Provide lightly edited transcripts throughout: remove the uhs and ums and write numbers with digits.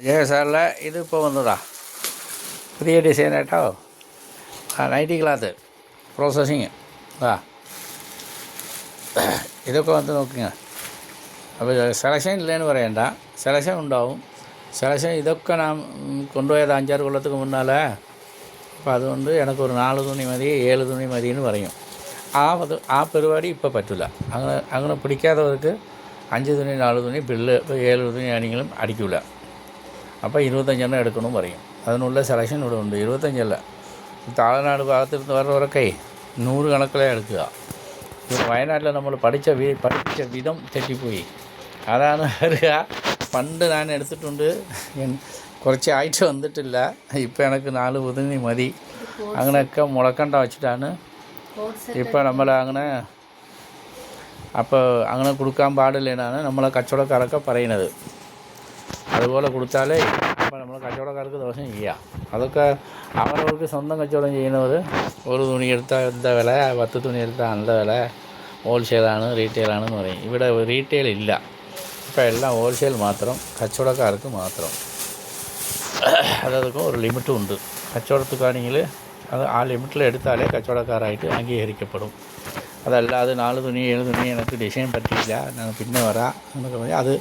ജയ സാറിലെ ഇതിപ്പോൾ വന്നതാ പുതിയ ഡിസൈൻ കേട്ടോ. നൈറ്റി ക്ലാത്ത് പ്രോസസ്സിങ് ഇതൊക്കെ വന്ന് നോക്കുക. അപ്പോൾ സെലക്ഷൻ ഇല്ലെന്ന് പറയണ്ട, സെലക്ഷൻ ഉണ്ടാവും. സെലക്ഷൻ ഇതൊക്കെ ഞാൻ കൊണ്ടുപോയത് 5-6 കൊല്ലத்துக்கு മുന്നാലെ. അപ്പോൾ അതുകൊണ്ട് എനിക്കൊരു 4 തുണി മതി 7 തുണി മതിയെന്ന് പറയും. ആ പരിപാടി ഇപ്പോൾ പറ്റില്ല. അങ്ങനെ പിടിക്കാത്തവർക്ക് 5 തുണി 4 തുണി ബില്ല് 7 തുണി ആണെങ്കിലും അടിക്കില്ല. അപ്പോൾ 25 എടുക്കണം പറയും. അതിനുള്ള സെലക്ഷൻ ഇവിടെ ഉണ്ട്. 25 താഴനാട് ഭാഗത്തിരുന്ന് വരുന്നവരൊക്കെ 100 കണക്കിലേ എടുക്കുക. വയനാട്ടിൽ നമ്മൾ പഠിപ്പിച്ച വിധം തെറ്റിപ്പോയി. അതാണ് വരിക. പണ്ട് ഞാൻ എടുത്തിട്ടുണ്ട്, കുറച്ച് ആഴ്ച വന്നിട്ടില്ല. ഇപ്പോൾ എനിക്ക് 4 തുണി മതി അങ്ങനെയൊക്കെ മുളക്കണ്ട വെച്ചിട്ടാണ് ഇപ്പോൾ നമ്മൾ അങ്ങനെ കൊടുക്കാൻ പാടില്ലെന്നാണ് നമ്മളെ കച്ചവടക്കാരൊക്കെ പറയുന്നത്. അതുപോലെ കൊടുത്താലേ അപ്പോൾ നമ്മൾ കച്ചവടക്കാർക്ക് ദോഷം ചെയ്യാം. അതൊക്കെ അവരവർക്ക് സ്വന്തം കച്ചവടം ചെയ്യുന്നവർ ഒരു തുണി എടുത്താൽ എന്താ വില, 10 തുണി എടുത്താൽ നല്ല വില, ഹോൾസെയിലാണ് റീറ്റെയിലാണെന്ന് പറയും. ഇവിടെ റീറ്റെയിൽ ഇല്ല. ഇപ്പോൾ എല്ലാം ഹോൾസെയിൽ മാത്രം, കച്ചവടക്കാർക്ക് മാത്രം. അതൊക്കെ ഒരു ലിമിറ്റും ഉണ്ട്. കച്ചവടത്തുകാണെങ്കിൽ ആ ലിമിറ്റിൽ എടുത്താലേ കച്ചവടക്കാരായിട്ട് അംഗീകരിക്കപ്പെടും. അതല്ലാതെ 4 തുണി 7 തുണി എനിക്ക് ഡിസൈൻ പറ്റിയില്ല, ഞാൻ പിന്നെ വരാം എന്നൊക്കെ പറഞ്ഞാൽ അത്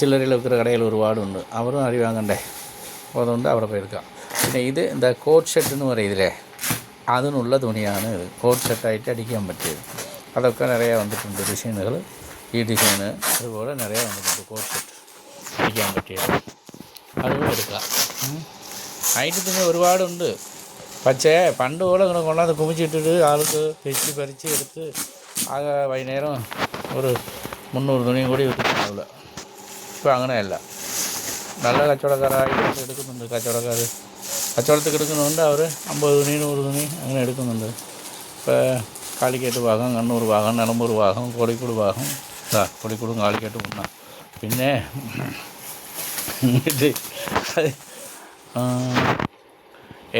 ചില്ലറയിൽ വെക്കുന്ന കടയിൽ ഒരുപാടുണ്ട്. അവരും അരി വാങ്ങണ്ടേ. അപ്പോൾ അതുകൊണ്ട് അവിടെ പോയി എടുക്കാം. പിന്നെ ഇത് എന്താ കോട്ട് ഷർട്ട് എന്ന് പറയുന്നില്ലേ, അതിനുള്ള തുണിയാണ് ഇത്. കോട്ട് ഷർട്ടായിട്ട് അടിക്കാൻ പറ്റിയത്. അതൊക്കെ നിറയെ വന്നിട്ടുണ്ട് ഡിസൈനുകൾ. ഈ ഡിസൈന് അതുപോലെ നിറയെ വന്നിട്ടുണ്ട് കോട്ട് ഷർട്ട് അടിക്കാൻ പറ്റിയത്. അതും എടുക്കാം. അതിൻ്റെ തുണി ഒരുപാടുണ്ട്. പക്ഷേ പണ്ട് പോലെ ഇങ്ങനെ കൊണ്ടാന്ന് കുമിച്ചിട്ടിട്ട് ആൾക്ക് പറിച്ച് എടുത്ത് ആകെ വൈകുന്നേരം ഒരു 300 തുണിയും കൂടി വിൽക്കുന്നുണ്ടാവില്ല. ഇപ്പോൾ അങ്ങനെയല്ല. നല്ല കച്ചവടക്കാരായിട്ട് എടുക്കുന്നുണ്ട്. കച്ചവടത്തിൽ എടുക്കുന്നുണ്ട്. അവർ 50 തുണി 100 തുണി അങ്ങനെ എടുക്കുന്നുണ്ട്. ഇപ്പോൾ കാലിക്കറ്റ് ഭാഗം, കണ്ണൂർ ഭാഗം, നിലമ്പൂർ ഭാഗം, കോഴിക്കോട് ഭാഗം, കോഴിക്കോടും കാലിക്കറ്റും ഉണ്ട. പിന്നെ ഇത്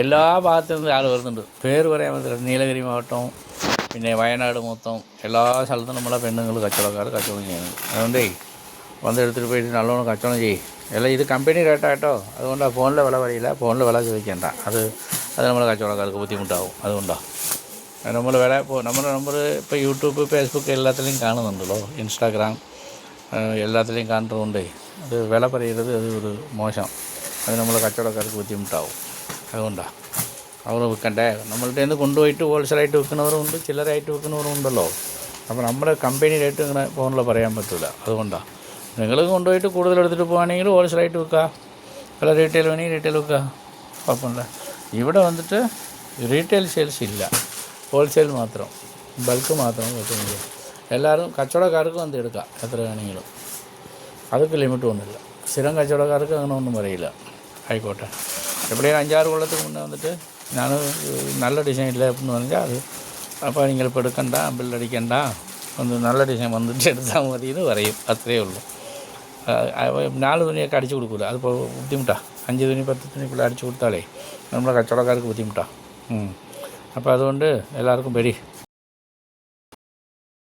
എല്ലാ ഭാഗത്തു നിന്നും ആൾ വരുന്നുണ്ട്. പേര് പറയാൻ പറ്റില്ല. നീലഗിരി മാവട്ടം, പിന്നെ വയനാട് മൊത്തം എല്ലാ സ്ഥലത്തും നമ്മളെ പെണ്ണുങ്ങൾ കച്ചവടം ചെയ്യുന്നത്. അതുകൊണ്ടേ വന്നെടുത്തിട്ട് പോയിട്ട് നല്ലോണം കച്ചവടം ചെയ്യും. എല്ലാം ഇത് കമ്പനി റേറ്റായിട്ടോ. അതുകൊണ്ടാണ് ഫോണിലെ വില പറയില്ല, ഫോണിലെ വില ചോദിക്കേണ്ട. അത് നമ്മളെ കച്ചവടക്കാർക്ക് ബുദ്ധിമുട്ടാവും. അതുകൊണ്ടാണ് നമ്മൾ വില നമ്മുടെ നമ്പർ ഇപ്പോൾ യൂട്യൂബ്, ഫേസ്ബുക്ക് എല്ലാത്തിലും കാണുന്നുണ്ടല്ലോ, ഇൻസ്റ്റാഗ്രാം എല്ലാത്തിലും കാണുന്നതുകൊണ്ടേ അത് വില പറയരുത്. അത് ഒരു മോശം. അത് നമ്മളെ കച്ചവടക്കാർക്ക് ബുദ്ധിമുട്ടാവും. അതുകൊണ്ടാണ് അവർ വിൽക്കണ്ടേ. നമ്മളുടെ നിന്ന് കൊണ്ടുപോയിട്ട് ഹോൾസെയിലായിട്ട് വിൽക്കുന്നവരുണ്ട്, ചില്ലറായിട്ട് വിൽക്കുന്നവരും ഉണ്ടല്ലോ. അപ്പോൾ നമ്മുടെ കമ്പനി റേറ്റ് ഇങ്ങനെ ഫോണിൽ പറയാൻ പറ്റില്ല. അതുകൊണ്ടാണ് നിങ്ങൾ കൊണ്ടുപോയിട്ട് കൂടുതൽ എടുത്തിട്ട് പോകുകയാണെങ്കിൽ ഹോൾസെയിലായിട്ട് വിൽക്കുക, അല്ല റീറ്റെയിൽ വേണമെങ്കിൽ റീറ്റെയിൽ വിൽക്കുക, കുഴപ്പമില്ല. ഇവിടെ വന്നിട്ട് റീറ്റെയിൽ സെയിൽസ് ഇല്ല, ഹോൾസെയിൽ മാത്രം, ബൾക്ക് മാത്രം വെക്കുന്നത്. എല്ലാവരും കച്ചവടക്കാർക്ക് വന്ന് എടുക്കാം എത്ര വേണമെങ്കിലും. അതൊക്കെ ലിമിറ്റ് ഒന്നുമില്ല. സ്ഥിരം കച്ചവടക്കാർക്ക് അങ്ങനെ ഒന്നും പറയില്ല. ആയിക്കോട്ടെ. എവിടെയും 5-6 കൊല്ലത്തിന് മുന്നേ വന്നിട്ട് ഞാൻ നല്ല ഡിസൈൻ ഇല്ല എന്ന് പറഞ്ഞാൽ അത് അപ്പോൾ നിങ്ങളിപ്പോൾ എടുക്കണ്ട, ബില്ലടിക്കണ്ട, ഒന്ന് നല്ല ഡിസൈൻ വന്നിട്ട് എടുത്താൽ മതി എന്ന് പറയും. അത്രയേ ഉള്ളൂ. 4 തുണിയൊക്കെ അടിച്ചു കൊടുക്കില്ല. അതിപ്പോൾ ബുദ്ധിമുട്ടാണ്. 5 തുണി 10 തുണിക്കുള്ള അടിച്ചു കൊടുത്താലേ നമ്മളെ കച്ചവടക്കാർക്ക് ബുദ്ധിമുട്ടാണ്. അപ്പോൾ അതുകൊണ്ട് എല്ലാവർക്കും